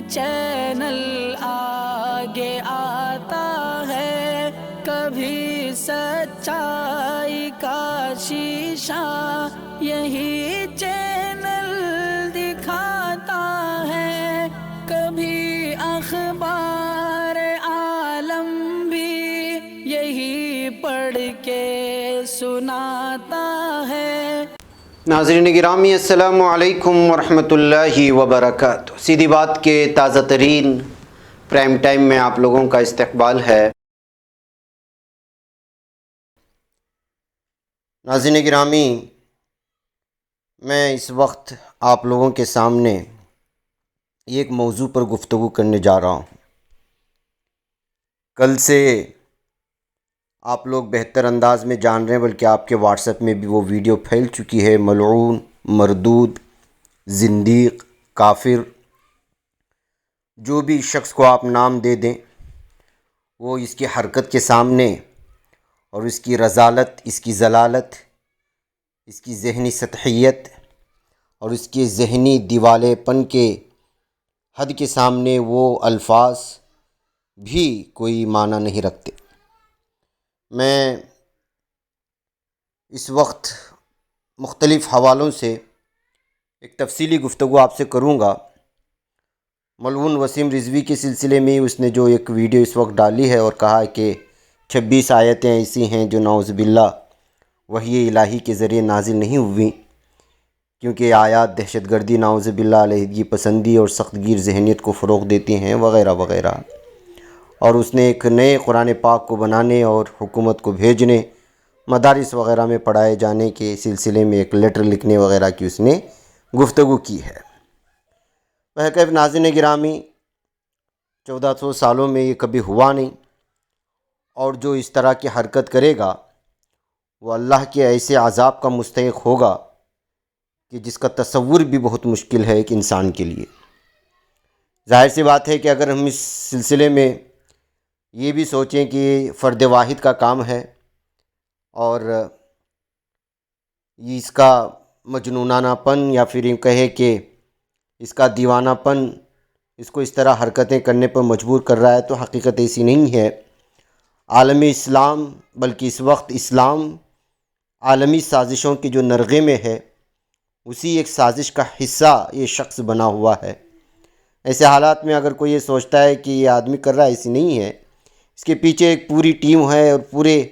Channel آگے آتا ہے، کبھی سچائی کا شیشہ یہی چینل دکھاتا ہے، کبھی اخبار عالم بھی یہی پڑھ کے سناتا ہے۔ ناظرین گرامی السلام علیکم ورحمۃ اللہ وبرکاتہ۔ سیدھی بات کے تازہ ترین پرائم ٹائم میں آپ لوگوں کا استقبال ہے۔ ناظرین گرامی، میں اس وقت آپ لوگوں کے سامنے ایک موضوع پر گفتگو کرنے جا رہا ہوں۔ کل سے آپ لوگ بہتر انداز میں جان رہے ہیں، بلکہ آپ کے واٹس ایپ میں بھی وہ ویڈیو پھیل چکی ہے۔ ملعون، مردود، زندیق، کافر، جو بھی شخص کو آپ نام دے دیں، وہ اس کی حرکت کے سامنے اور اس کی رذالت، اس کی ضلالت، اس کی ذہنی سطحیت اور اس کے ذہنی دیوالے پن کے حد کے سامنے وہ الفاظ بھی کوئی معنی نہیں رکھتے۔ میں اس وقت مختلف حوالوں سے ایک تفصیلی گفتگو آپ سے کروں گا۔ ملعون وسیم رضوی کے سلسلے میں اس نے جو ایک ویڈیو اس وقت ڈالی ہے اور کہا ہے کہ 26 آیتیں ایسی ہیں جو نعوذ باللہ وحی الہی کے ذریعے نازل نہیں ہوئیں، کیونکہ آیات دہشت گردی، نعوذ باللہ علیحدگی پسندی اور سخت گیر ذہنیت کو فروغ دیتی ہیں وغیرہ وغیرہ۔ اور اس نے ایک نئے قرآن پاک کو بنانے اور حکومت کو بھیجنے، مدارس وغیرہ میں پڑھائے جانے کے سلسلے میں ایک لیٹر لکھنے وغیرہ کی اس نے گفتگو کی ہے۔ بہرکیف ناظرین گرامی، 1400 سالوں میں یہ کبھی ہوا نہیں، اور جو اس طرح کی حرکت کرے گا وہ اللہ کے ایسے عذاب کا مستحق ہوگا کہ جس کا تصور بھی بہت مشکل ہے ایک انسان کے لیے۔ ظاہر سی بات ہے کہ اگر ہم اس سلسلے میں یہ بھی سوچیں کہ فرد واحد کا کام ہے اور اس کا مجنونانہ پن یا پھر یہ کہے کہ اس کا دیوانہ پن اس کو اس طرح حرکتیں کرنے پر مجبور کر رہا ہے، تو حقیقت ایسی نہیں ہے۔ عالم اسلام، بلکہ اس وقت اسلام عالمی سازشوں کی جو نرغے میں ہے، اسی ایک سازش کا حصہ یہ شخص بنا ہوا ہے۔ ایسے حالات میں اگر کوئی یہ سوچتا ہے کہ یہ آدمی کر رہا ہے، ایسی نہیں ہے۔ اس کے پیچھے ایک پوری ٹیم ہے اور پورے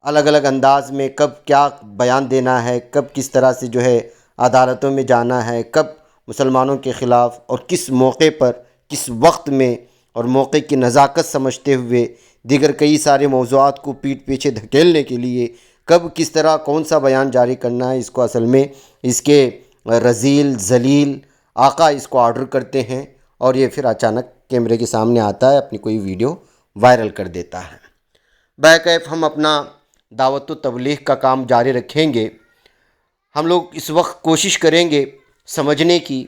الگ الگ انداز میں کب کیا بیان دینا ہے، کب کس طرح سے جو ہے عدالتوں میں جانا ہے، کب مسلمانوں کے خلاف اور کس موقع پر، کس وقت میں، اور موقع کی نزاکت سمجھتے ہوئے دیگر کئی سارے موضوعات کو پیٹھ پیچھے دھکیلنے کے لیے کب کس طرح کون سا بیان جاری کرنا ہے، اس کو اصل میں اس کے رذیل ذلیل آقا اس کو آرڈر کرتے ہیں، اور یہ پھر اچانک کیمرے کے سامنے آتا ہے، اپنی کوئی ویڈیو وائرل کر دیتا ہے۔ بہرکیف ہم اپنا دعوت و تبلیغ کا کام جاری رکھیں گے۔ ہم لوگ اس وقت کوشش کریں گے سمجھنے کی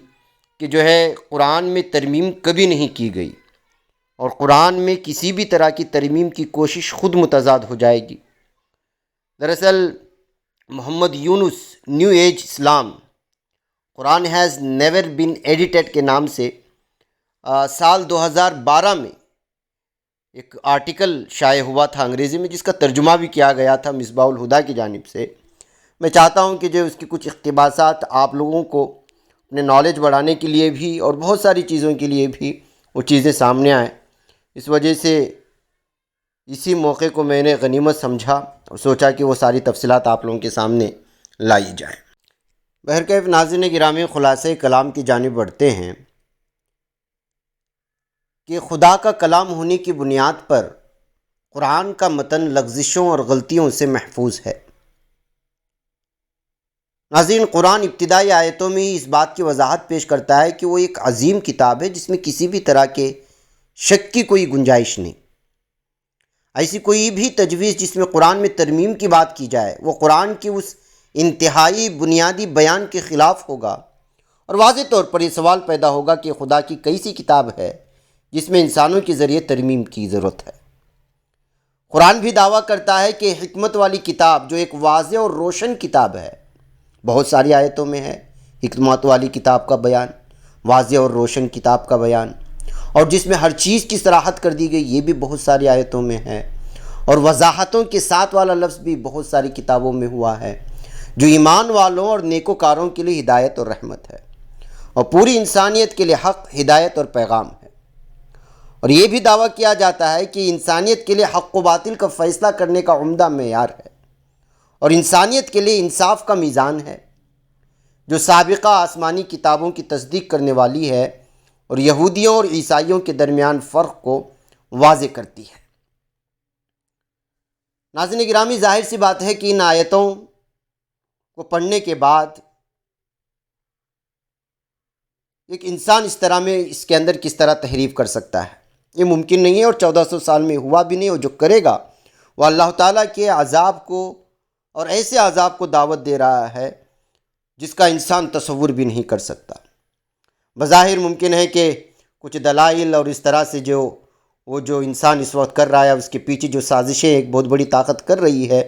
کہ جو ہے قرآن میں ترمیم کبھی نہیں کی گئی، اور قرآن میں کسی بھی طرح کی ترمیم کی کوشش خود متضاد ہو جائے گی۔ دراصل Muhammad Yunus new age Islam Quran has never been edited کے نام سے سال 2012 میں ایک آرٹیکل شائع ہوا تھا انگریزی میں، جس کا ترجمہ بھی کیا گیا تھا مصباح الہدیٰ کی جانب سے۔ میں چاہتا ہوں کہ جو اس کی کچھ اقتباسات آپ لوگوں کو اپنے نالج بڑھانے کے لیے بھی اور بہت ساری چیزوں کے لیے بھی وہ چیزیں سامنے آئیں۔ اس وجہ سے اسی موقع کو میں نے غنیمت سمجھا اور سوچا کہ وہ ساری تفصیلات آپ لوگوں کے سامنے لائی جائیں۔ بہرکیف ناظرین گرامی، خلاصہ کلام کی جانب بڑھتے ہیں کہ خدا کا کلام ہونے کی بنیاد پر قرآن کا متن لغزشوں اور غلطیوں سے محفوظ ہے۔ ناظرین، قرآن ابتدائی آیتوں میں ہی اس بات کی وضاحت پیش کرتا ہے کہ وہ ایک عظیم کتاب ہے جس میں کسی بھی طرح کے شک کی کوئی گنجائش نہیں۔ ایسی کوئی بھی تجویز جس میں قرآن میں ترمیم کی بات کی جائے وہ قرآن کی اس انتہائی بنیادی بیان کے خلاف ہوگا، اور واضح طور پر یہ سوال پیدا ہوگا کہ خدا کی کیسی کتاب ہے جس میں انسانوں کے ذریعے ترمیم کی ضرورت ہے۔ قرآن بھی دعویٰ کرتا ہے کہ حکمت والی کتاب جو ایک واضح اور روشن کتاب ہے، بہت ساری آیتوں میں ہے حکمت والی کتاب کا بیان، واضح اور روشن کتاب کا بیان، اور جس میں ہر چیز کی صراحت کر دی گئی، یہ بھی بہت ساری آیتوں میں ہے، اور وضاحتوں کے ساتھ والا لفظ بھی بہت ساری کتابوں میں ہوا ہے، جو ایمان والوں اور نیکوکاروں کے لیے ہدایت اور رحمت ہے، اور پوری انسانیت کے لیے حق، ہدایت اور پیغام ہے۔ اور یہ بھی دعویٰ کیا جاتا ہے کہ انسانیت کے لیے حق و باطل کا فیصلہ کرنے کا عمدہ معیار ہے، اور انسانیت کے لیے انصاف کا میزان ہے، جو سابقہ آسمانی کتابوں کی تصدیق کرنے والی ہے اور یہودیوں اور عیسائیوں کے درمیان فرق کو واضح کرتی ہے۔ ناظرین گرامی، ظاہر سی بات ہے کہ ان آیتوں کو پڑھنے کے بعد ایک انسان اس طرح میں اس کے اندر کس طرح تحریف کر سکتا ہے؟ یہ ممکن نہیں ہے، اور 1400 سال میں ہوا بھی نہیں، اور جو کرے گا وہ اللہ تعالیٰ کے عذاب کو اور ایسے عذاب کو دعوت دے رہا ہے جس کا انسان تصور بھی نہیں کر سکتا۔ بظاہر ممکن ہے کہ کچھ دلائل اور اس طرح سے جو انسان اس وقت کر رہا ہے، اس کے پیچھے جو سازشیں ایک بہت بڑی طاقت کر رہی ہے،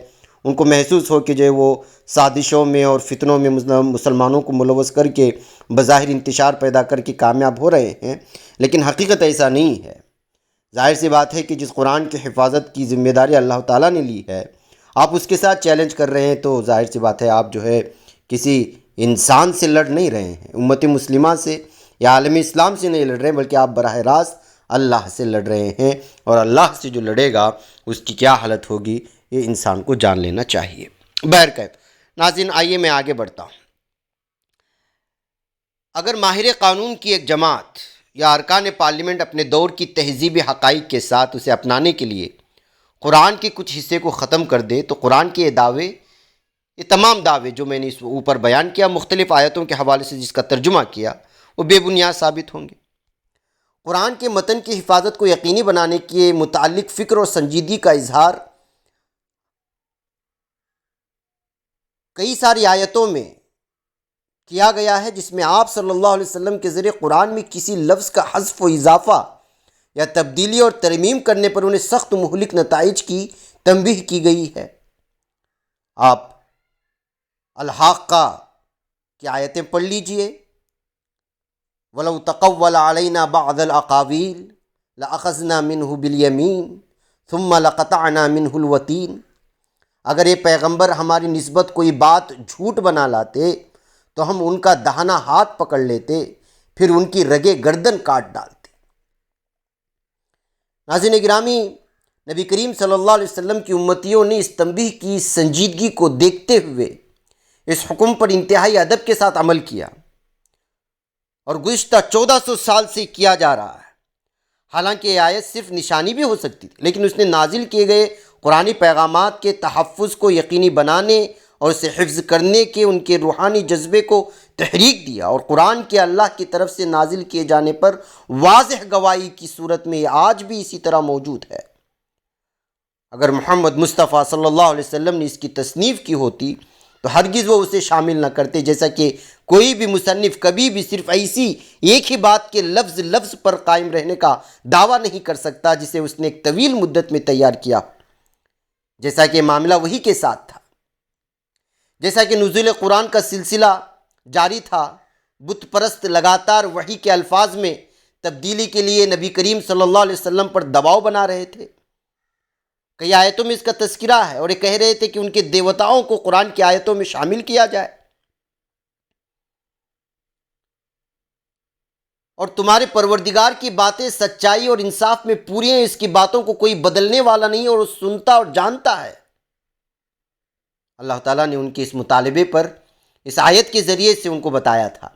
ان کو محسوس ہو کہ وہ سازشوں میں اور فتنوں میں مسلمانوں کو ملوث کر کے بظاہر انتشار پیدا کر کے کامیاب ہو رہے ہیں، لیکن حقیقت ایسا نہیں ہے۔ ظاہر سی بات ہے کہ جس قرآن کی حفاظت کی ذمہ داری اللہ تعالیٰ نے لی ہے، آپ اس کے ساتھ چیلنج کر رہے ہیں، تو ظاہر سی بات ہے آپ کسی انسان سے لڑ نہیں رہے ہیں، امت مسلمہ سے یا عالم اسلام سے نہیں لڑ رہے ہیں، بلکہ آپ براہ راست اللہ سے لڑ رہے ہیں، اور اللہ سے جو لڑے گا اس کی کیا حالت ہوگی یہ انسان کو جان لینا چاہیے۔ بہرکیف ناظرین، آئیے میں آگے بڑھتا ہوں۔ اگر ماہر قانون کی ایک جماعت یا ارکان پارلیمنٹ اپنے دور کی تہذیبی حقائق کے ساتھ اسے اپنانے کے لیے قرآن کے کچھ حصے کو ختم کر دے، تو قرآن کے یہ تمام دعوے جو میں نے اس اوپر بیان کیا، مختلف آیتوں کے حوالے سے جس کا ترجمہ کیا، وہ بے بنیاد ثابت ہوں گے۔ قرآن کے متن کی حفاظت کو یقینی بنانے کے متعلق فکر اور سنجیدگی کا اظہار کئی ساری آیتوں میں کیا گیا ہے، جس میں آپ صلی اللہ علیہ وسلم کے ذریعے قرآن میں کسی لفظ کا حذف و اضافہ یا تبدیلی اور ترمیم کرنے پر انہیں سخت مہلک نتائج کی تنبیہ کی گئی ہے۔ آپ الحاقہ کی آیتیں پڑھ لیجئے، وَلَوْ تَقَوَّلَ عَلَيْنَا بَعْضَ الْأَقَاوِيلِ لَأَخَذْنَا مِنْهُ بِالْيَمِينِ ثُمَّ لَقَطَعْنَا مِنْهُ الْوَتِينَ۔ اگر یہ پیغمبر ہماری نسبت کوئی بات جھوٹ بنا لاتے تو ہم ان کا داہنا ہاتھ پکڑ لیتے، پھر ان کی رگیں گردن کاٹ ڈالتے۔ ناظرین گرامی، نبی کریم صلی اللہ علیہ وسلم کی امتیوں نے اس تنبیہ کی سنجیدگی کو دیکھتے ہوئے اس حکم پر انتہائی ادب کے ساتھ عمل کیا، اور گزشتہ 1400 سال سے کیا جا رہا ہے۔ حالانکہ یہ آیت صرف نشانی بھی ہو سکتی تھی، لیکن اس نے نازل کیے گئے قرآنی پیغامات کے تحفظ کو یقینی بنانے اور اسے حفظ کرنے کے ان کے روحانی جذبے کو تحریک دیا، اور قرآن کے اللہ کی طرف سے نازل کیے جانے پر واضح گواہی کی صورت میں یہ آج بھی اسی طرح موجود ہے۔ اگر محمد مصطفیٰ صلی اللہ علیہ وسلم نے اس کی تصنیف کی ہوتی تو ہرگز وہ اسے شامل نہ کرتے، جیسا کہ کوئی بھی مصنف کبھی بھی صرف ایسی ایک ہی بات کے لفظ پر قائم رہنے کا دعویٰ نہیں کر سکتا جسے اس نے ایک طویل مدت میں تیار کیا، جیسا کہ معاملہ وحی کے ساتھ تھا۔ جیسا کہ نزول قرآن کا سلسلہ جاری تھا، بت پرست لگاتار وحی کے الفاظ میں تبدیلی کے لیے نبی کریم صلی اللہ علیہ وسلم پر دباؤ بنا رہے تھے۔ کئی آیتوں میں اس کا تذکرہ ہے، اور یہ کہہ رہے تھے کہ ان کے دیوتاؤں کو قرآن کی آیتوں میں شامل کیا جائے، اور تمہارے پروردگار کی باتیں سچائی اور انصاف میں پوری ہیں، اس کی باتوں کو کوئی بدلنے والا نہیں، اور وہ سنتا اور جانتا ہے۔ اللہ تعالیٰ نے ان کے اس مطالبے پر اس آیت کے ذریعے سے ان کو بتایا تھا،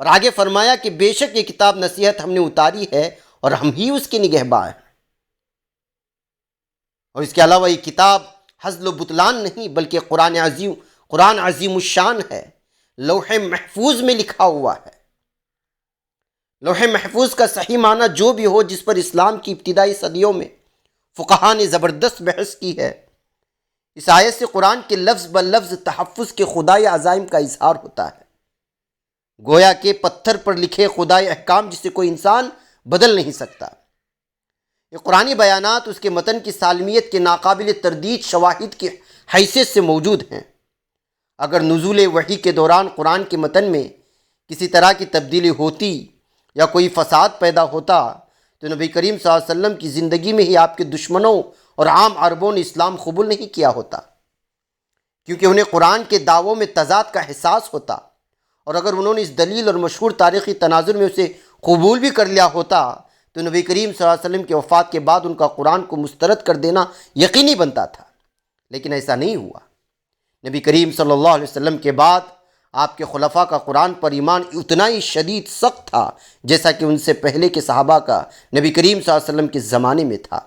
اور آگے فرمایا کہ بے شک یہ کتاب نصیحت ہم نے اتاری ہے، اور ہم ہی اس کے نگہباں ہیں۔ اور اس کے علاوہ یہ کتاب ہزل و بطلان نہیں، بلکہ قرآن عظیم الشان ہے، لوح محفوظ میں لکھا ہوا ہے۔ لوح محفوظ کا صحیح معنی جو بھی ہو، جس پر اسلام کی ابتدائی صدیوں میں فقہا نے زبردست بحث کی ہے، اس آیت سے قرآن کے لفظ بلفظ تحفظ کے خدائی عزائم کا اظہار ہوتا ہے، گویا کہ پتھر پر لکھے خدائی احکام جسے کوئی انسان بدل نہیں سکتا۔ یہ قرآنی بیانات اس کے متن کی سالمیت کے ناقابل تردید شواہد کی حیثیت سے موجود ہیں۔ اگر نزول وحی کے دوران قرآن کے متن میں کسی طرح کی تبدیلی ہوتی یا کوئی فساد پیدا ہوتا تو نبی کریم صلی اللہ علیہ وسلم کی زندگی میں ہی آپ کے دشمنوں اور عام عربوں نے اسلام قبول نہیں کیا ہوتا، کیونکہ انہیں قرآن کے دعووں میں تضاد کا احساس ہوتا، اور اگر انہوں نے اس دلیل اور مشہور تاریخی تناظر میں اسے قبول بھی کر لیا ہوتا تو نبی کریم صلی اللہ علیہ وسلم کے وفات کے بعد ان کا قرآن کو مسترد کر دینا یقینی بنتا تھا، لیکن ایسا نہیں ہوا۔ نبی کریم صلی اللہ علیہ وسلم کے بعد آپ کے خلفاء کا قرآن پر ایمان اتنا ہی شدید سخت تھا جیسا کہ ان سے پہلے کے صحابہ کا نبی کریم صلی اللہ علیہ وسلم کے زمانے میں تھا۔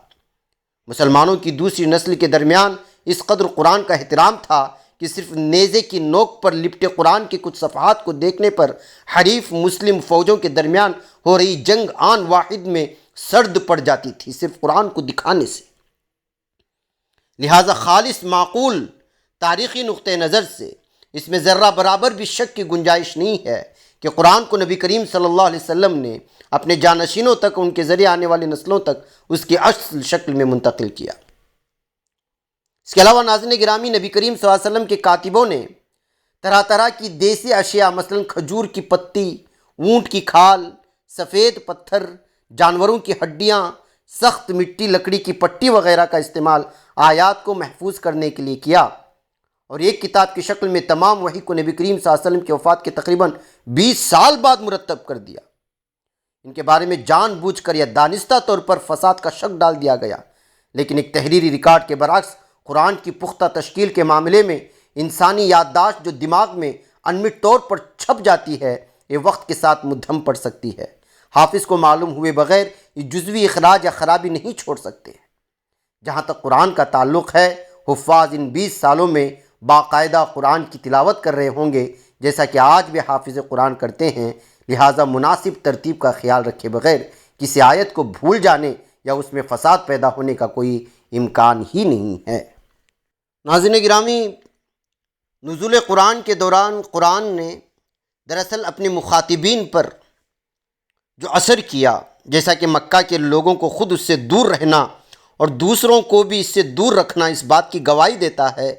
مسلمانوں کی دوسری نسل کے درمیان اس قدر قرآن کا احترام تھا کہ صرف نیزے کی نوک پر لپٹے قرآن کے کچھ صفحات کو دیکھنے پر حریف مسلم فوجوں کے درمیان ہو رہی جنگ آن واحد میں سرد پڑ جاتی تھی، صرف قرآن کو دکھانے سے۔ لہٰذا خالص معقول تاریخی نقطہ نظر سے اس میں ذرہ برابر بھی شک کی گنجائش نہیں ہے کہ قرآن کو نبی کریم صلی اللہ علیہ وسلم نے اپنے جانشینوں تک، ان کے ذریعے آنے والی نسلوں تک اس کی اصل شکل میں منتقل کیا۔ اس کے علاوہ ناظرین گرامی، نبی کریم صلی اللہ علیہ وسلم کے کاتبوں نے طرح طرح کی دیسی اشیاء، مثلا کھجور کی پتی، اونٹ کی کھال، سفید پتھر، جانوروں کی ہڈیاں، سخت مٹی، لکڑی کی پٹی وغیرہ کا استعمال آیات کو محفوظ کرنے کے لیے کیا، اور ایک کتاب کی شکل میں تمام وحی کو نبی کریم صلی اللہ علیہ وسلم کی وفات کے تقریباً 20 سال بعد مرتب کر دیا۔ ان کے بارے میں جان بوجھ کر یا دانستہ طور پر فساد کا شک ڈال دیا گیا، لیکن ایک تحریری ریکارڈ کے برعکس قرآن کی پختہ تشکیل کے معاملے میں انسانی یادداشت جو دماغ میں انمٹ طور پر چھپ جاتی ہے، یہ وقت کے ساتھ مدھم پڑ سکتی ہے۔ حافظ کو معلوم ہوئے بغیر یہ جزوی اخراج یا خرابی نہیں چھوڑ سکتے۔ جہاں تک قرآن کا تعلق ہے، حفاظ ان 20 سالوں میں باقاعدہ قرآن کی تلاوت کر رہے ہوں گے، جیسا کہ آج بھی حافظ قرآن کرتے ہیں، لہٰذا مناسب ترتیب کا خیال رکھے بغیر کسی آیت کو بھول جانے یا اس میں فساد پیدا ہونے کا کوئی امکان ہی نہیں ہے۔ ناظرین گرامی، نزول قرآن کے دوران قرآن نے دراصل اپنے مخاطبین پر جو اثر کیا، جیسا کہ مکہ کے لوگوں کو خود اس سے دور رہنا اور دوسروں کو بھی اس سے دور رکھنا اس بات کی گواہی دیتا ہے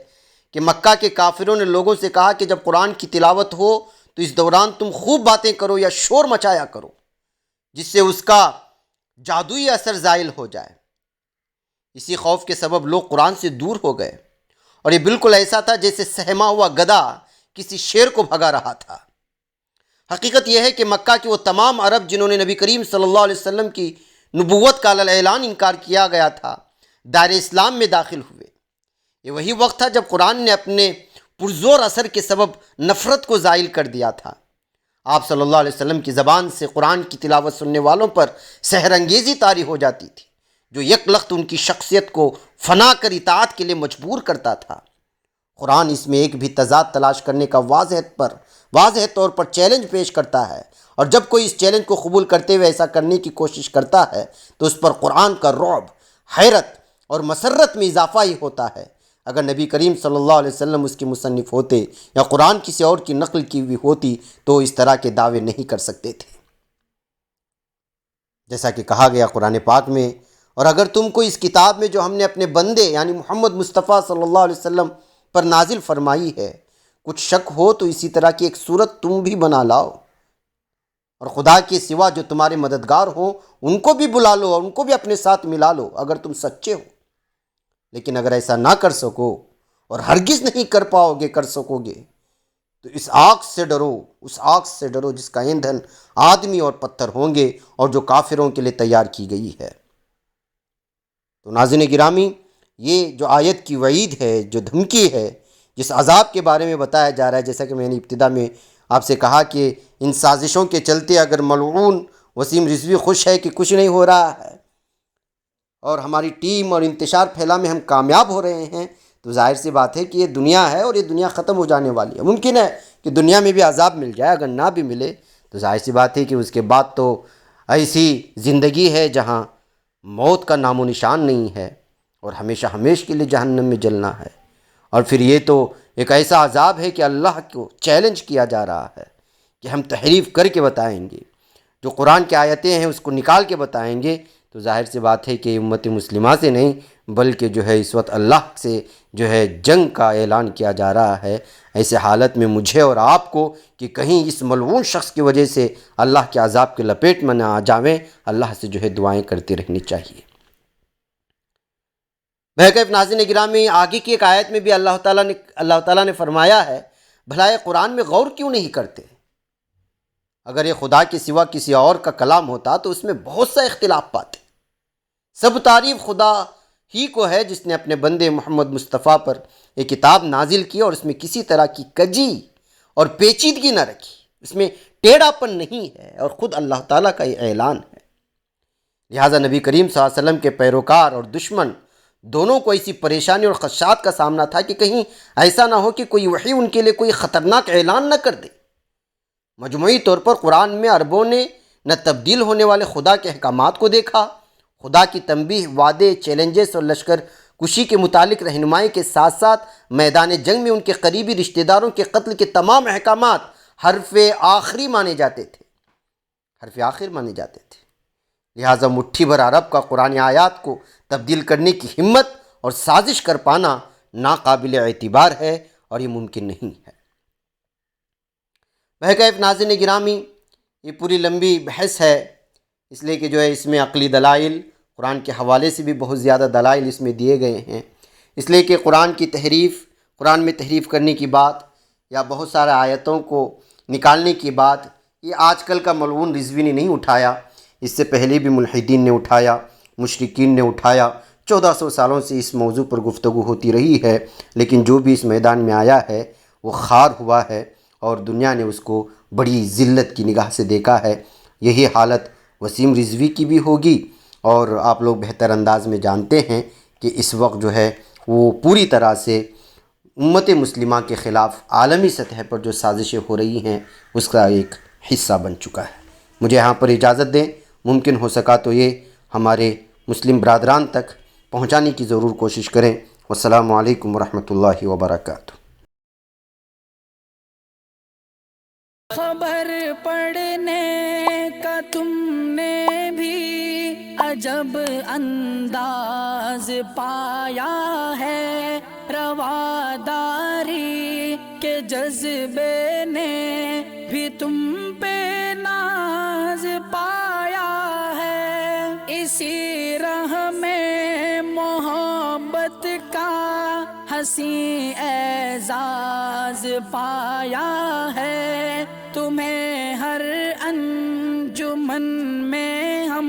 کہ مکہ کے کافروں نے لوگوں سے کہا کہ جب قرآن کی تلاوت ہو تو اس دوران تم خوب باتیں کرو یا شور مچایا کرو، جس سے اس کا جادوئی اثر زائل ہو جائے۔ اسی خوف کے سبب لوگ قرآن سے دور ہو گئے، اور یہ بالکل ایسا تھا جیسے سہما ہوا گدھا کسی شیر کو بھگا رہا تھا۔ حقیقت یہ ہے کہ مکہ کے وہ تمام عرب جنہوں نے نبی کریم صلی اللہ علیہ وسلم کی نبوت کا علی اعلان انکار کیا گیا تھا، دائرہ اسلام میں داخل ہوئے۔ یہ وہی وقت تھا جب قرآن نے اپنے پرزور اثر کے سبب نفرت کو زائل کر دیا تھا۔ آپ صلی اللہ علیہ وسلم کی زبان سے قرآن کی تلاوت سننے والوں پر سحر انگیزی طاری ہو جاتی تھی، جو یک لخت ان کی شخصیت کو فنا کر اطاعت کے لیے مجبور کرتا تھا۔ قرآن اس میں ایک بھی تضاد تلاش کرنے کا واضح طور پر چیلنج پیش کرتا ہے، اور جب کوئی اس چیلنج کو قبول کرتے ہوئے ایسا کرنے کی کوشش کرتا ہے تو اس پر قرآن کا رعب، حیرت اور مسرت میں اضافہ ہی ہوتا ہے۔ اگر نبی کریم صلی اللہ علیہ وسلم اس کے مصنف ہوتے یا قرآن کسی اور کی نقل کی ہوئی ہوتی تو اس طرح کے دعوے نہیں کر سکتے تھے۔ جیسا کہ کہا گیا قرآن پاک میں، اور اگر تم کو اس کتاب میں جو ہم نے اپنے بندے یعنی محمد مصطفیٰ صلی اللہ علیہ وسلم پر نازل فرمائی ہے کچھ شک ہو تو اسی طرح کی ایک صورت تم بھی بنا لاؤ، اور خدا کے سوا جو تمہارے مددگار ہوں ان کو بھی بلا لو اور ان کو بھی اپنے ساتھ ملا لو اگر تم سچے ہو۔ لیکن اگر ایسا نہ کر سکو اور ہرگز نہیں کر سکو گے تو اس آگ سے ڈرو جس کا ایندھن آدمی اور پتھر ہوں گے اور جو کافروں کے لیے تیار کی گئی ہے۔ تو ناظرین گرامی، یہ جو آیت کی وعید ہے، جو دھمکی ہے، جس عذاب کے بارے میں بتایا جا رہا ہے، جیسا کہ میں نے ابتدا میں آپ سے کہا کہ ان سازشوں کے چلتے اگر ملعون وسیم رضوی خوش ہے کہ کچھ نہیں ہو رہا ہے اور ہماری ٹیم اور انتشار پھیلا میں ہم کامیاب ہو رہے ہیں، تو ظاہر سی بات ہے کہ یہ دنیا ہے اور یہ دنیا ختم ہو جانے والی ہے۔ ممکن ہے کہ دنیا میں بھی عذاب مل جائے، اگر نہ بھی ملے تو ظاہر سی بات ہے کہ اس کے بعد تو ایسی زندگی ہے جہاں موت کا نام و نشان نہیں ہے اور ہمیشہ کے لیے جہنم میں جلنا ہے۔ اور پھر یہ تو ایک ایسا عذاب ہے کہ اللہ کو چیلنج کیا جا رہا ہے کہ ہم تحریف کر کے بتائیں گے، جو قرآن کی آیتیں ہیں اس کو نکال کے بتائیں گے، تو ظاہر سی بات ہے کہ امت مسلمہ سے نہیں بلکہ جو ہے اس وقت اللہ سے جو ہے جنگ کا اعلان کیا جا رہا ہے۔ ایسے حالت میں مجھے اور آپ کو کہ کہیں اس ملعون شخص کی وجہ سے اللہ کے عذاب کے لپیٹ میں نہ آ جاویں، اللہ سے جو ہے دعائیں کرتی رہنی چاہیے۔ بہرکیف ناظرین گرامی، آگے کی ایک آیت میں بھی اللہ تعالیٰ نے فرمایا ہے، بھلا یہ قرآن میں غور کیوں نہیں کرتے؟ اگر یہ خدا کے سوا کسی اور کا کلام ہوتا تو اس میں بہت سا اختلاف پاتے۔ سب تعریف خدا ہی کو ہے جس نے اپنے بندے محمد مصطفیٰ پر یہ کتاب نازل کی اور اس میں کسی طرح کی کجی اور پیچیدگی نہ رکھی، اس میں ٹیڑھا پن نہیں ہے، اور خود اللہ تعالیٰ کا یہ اعلان ہے۔ لہٰذا نبی کریم صلی اللہ علیہ وسلم کے پیروکار اور دشمن دونوں کو ایسی پریشانی اور خدشات کا سامنا تھا کہ کہیں ایسا نہ ہو کہ کوئی وحی ان کے لیے کوئی خطرناک اعلان نہ کر دے۔ مجموعی طور پر قرآن میں عربوں نے نہ تبدیل ہونے والے خدا کے احکامات کو دیکھا، خدا کی تنبیہ، وعدے، چیلنجز اور لشکر کشی کے متعلق رہنمائی کے ساتھ ساتھ میدان جنگ میں ان کے قریبی رشتہ داروں کے قتل کے تمام احکامات حرف آخری مانے جاتے تھے، حرف آخر مانے جاتے تھے۔ لہٰذا مٹھی بھر عرب کا قرآن آیات کو تبدیل کرنے کی ہمت اور سازش کر پانا ناقابل اعتبار ہے اور یہ ممکن نہیں ہے۔ بہرکیف ناظرین گرامی، یہ پوری لمبی بحث ہے، اس لیے کہ جو ہے اس میں عقلی دلائل، قرآن کے حوالے سے بھی بہت زیادہ دلائل اس میں دیے گئے ہیں، اس لیے کہ قرآن میں تحریف کرنے کی بات یا بہت سارے آیتوں کو نکالنے کی بات یہ آج کل کا ملعون رضوی نے نہیں اٹھایا، اس سے پہلے بھی ملحدین نے اٹھایا، مشرکین نے اٹھایا۔ 1400 سالوں سے اس موضوع پر گفتگو ہوتی رہی ہے، لیکن جو بھی اس میدان میں آیا ہے وہ خار ہوا ہے اور دنیا نے اس کو بڑی ذلت کی نگاہ سے دیکھا ہے۔ یہی حالت وسیم رضوی کی بھی ہوگی، اور آپ لوگ بہتر انداز میں جانتے ہیں کہ اس وقت جو ہے وہ پوری طرح سے امت مسلمہ کے خلاف عالمی سطح پر جو سازشیں ہو رہی ہیں اس کا ایک حصہ بن چکا ہے۔ مجھے یہاں پر اجازت دیں، ممکن ہو سکا تو یہ ہمارے مسلم برادران تک پہنچانے کی ضرور کوشش کریں۔ والسلام علیکم ورحمۃ اللہ وبرکاتہ۔ خبر پڑھنے کا تم نے بھی عجب انداز پایا ہے، رواداری کے جذبے نے بھی تم پہ ناز پایا ہے، اسی راہ میں محبت کا حسین اعزاز پایا ہے، تمہیں ہر انجمن میں ہم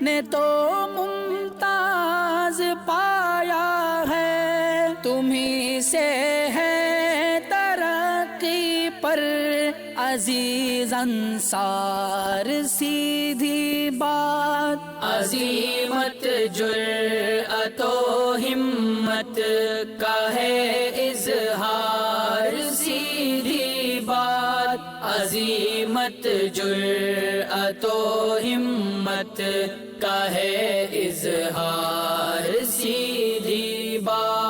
نے تو ممتاز پایا ہے، تمہیں سے ہے ترقی پر عزیز انصار، سیدھی بات عظیمت جرأت و ہمت کا ہے اظہار، سیدھی بات عظیمت جرأت و ہمت کا ہے اظہار، سیدھی بات۔